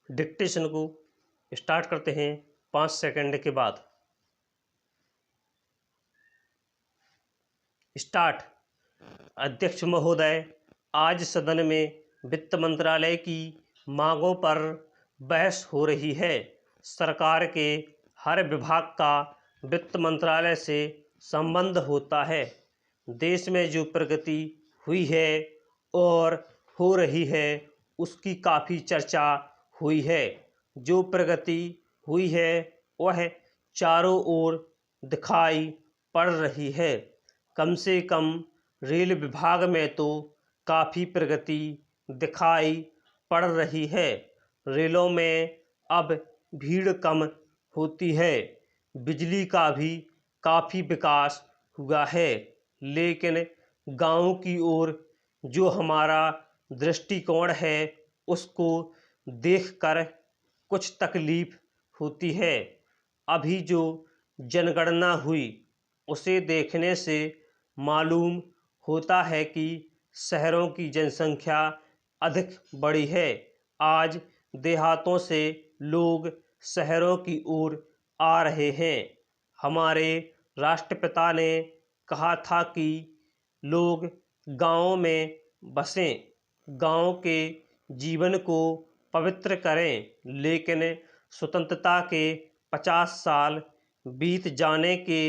Dictation को start करते हैं 5 सेकंड के बाद। स्टार्ट। अध्यक्ष महोदय, आज सदन में वित्त मंत्रालय की मांगों पर बहस हो रही है। सरकार के हर विभाग का वित्त मंत्रालय से संबंध होता है। देश में जो प्रगति हुई है और हो रही है उसकी काफ़ी चर्चा हुई है। जो प्रगति हुई है वह चारों ओर दिखाई पड़ रही है। कम से कम रेल विभाग में तो काफ़ी प्रगति दिखाई पड़ रही है। रेलों में अब भीड़ कम होती है। बिजली का भी काफ़ी विकास हुआ है। लेकिन गाँव की ओर जो हमारा दृष्टिकोण है उसको देखकर कुछ तकलीफ होती है। अभी जो जनगणना हुई उसे देखने से मालूम होता है कि शहरों की जनसंख्या अधिक बढ़ी है। आज देहातों से लोग शहरों की ओर आ रहे हैं। हमारे राष्ट्रपिता ने कहा था कि लोग गाँव में बसें, गाँव के जीवन को पवित्र करें। लेकिन स्वतंत्रता के 50 साल बीत जाने के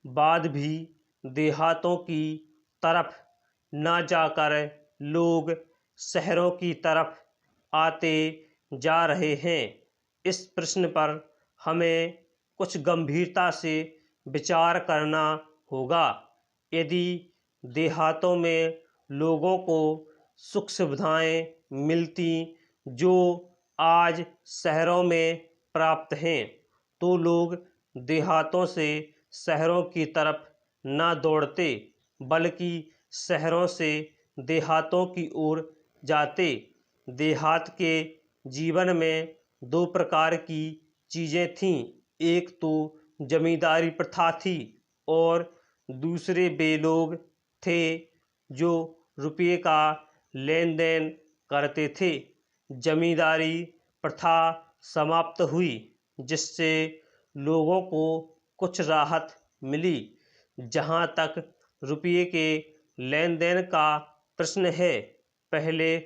बाद भी देहातों की तरफ ना जाकर लोग शहरों की तरफ आते जा रहे हैं। इस प्रश्न पर हमें कुछ गंभीरता से विचार करना होगा। यदि देहातों में लोगों को सुख सुविधाएं मिलती जो आज शहरों में प्राप्त हैं, तो लोग देहातों से शहरों की तरफ ना दौड़ते बल्कि शहरों से देहातों की ओर जाते। देहात के जीवन में दो प्रकार की चीज़ें थीं। एक तो जमींदारी प्रथा थी और दूसरे वे लोग थे जो रुपये का लेन देन करते थे। जमींदारी प्रथा समाप्त हुई जिससे लोगों को कुछ राहत मिली। जहाँ तक रुपये के लेन देन का प्रश्न है, पहले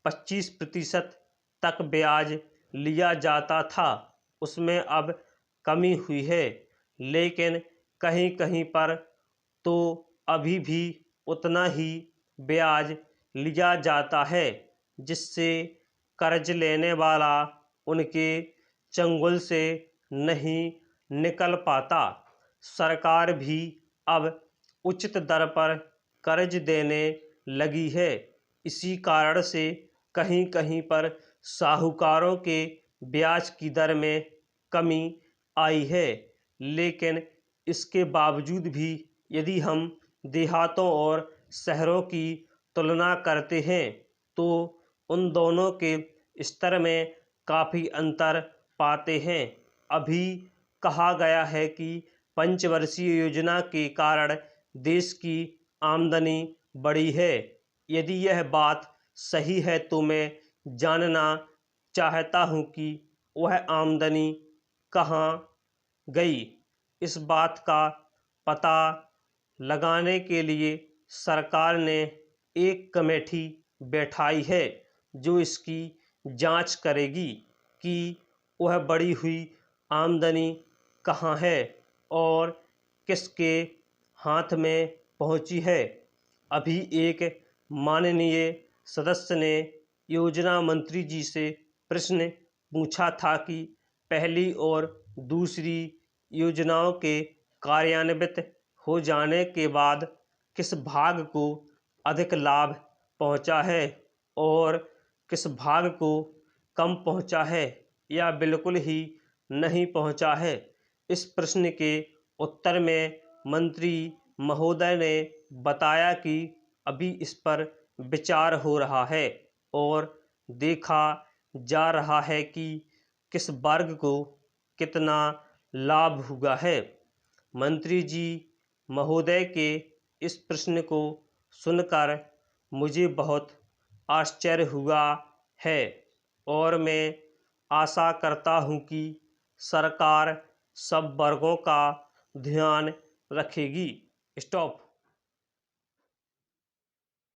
25% तक ब्याज लिया जाता था, उसमें अब कमी हुई है। लेकिन कहीं कहीं पर तो अभी भी उतना ही ब्याज लिया जाता है जिससे कर्ज लेने वाला उनके चंगुल से नहीं निकल पाता। सरकार भी अब उचित दर पर कर्ज देने लगी है। इसी कारण से कहीं कहीं पर साहूकारों के ब्याज की दर में कमी आई है। लेकिन इसके बावजूद भी यदि हम देहातों और शहरों की तुलना करते हैं तो उन दोनों के स्तर में काफ़ी अंतर पाते हैं। अभी कहा गया है कि पंचवर्षीय योजना के कारण देश की आमदनी बढ़ी है। यदि यह बात सही है तो मैं जानना चाहता हूँ कि वह आमदनी कहाँ गई। इस बात का पता लगाने के लिए सरकार ने एक कमेटी बैठाई है जो इसकी जांच करेगी कि वह बढ़ी हुई आमदनी कहाँ है और किसके हाथ में पहुंची है। अभी एक माननीय सदस्य ने योजना मंत्री जी से प्रश्न पूछा था कि पहली और दूसरी योजनाओं के कार्यान्वित हो जाने के बाद किस भाग को अधिक लाभ पहुंचा है और किस भाग को कम पहुंचा है या बिल्कुल ही नहीं पहुंचा है। इस प्रश्न के उत्तर में मंत्री महोदय ने बताया कि अभी इस पर विचार हो रहा है और देखा जा रहा है कि किस वर्ग को कितना लाभ हुआ है। मंत्री जी महोदय के इस प्रश्न को सुनकर मुझे बहुत आश्चर्य हुआ है और मैं आशा करता हूं कि सरकार सब वर्गों का ध्यान रखेगी। स्टॉप।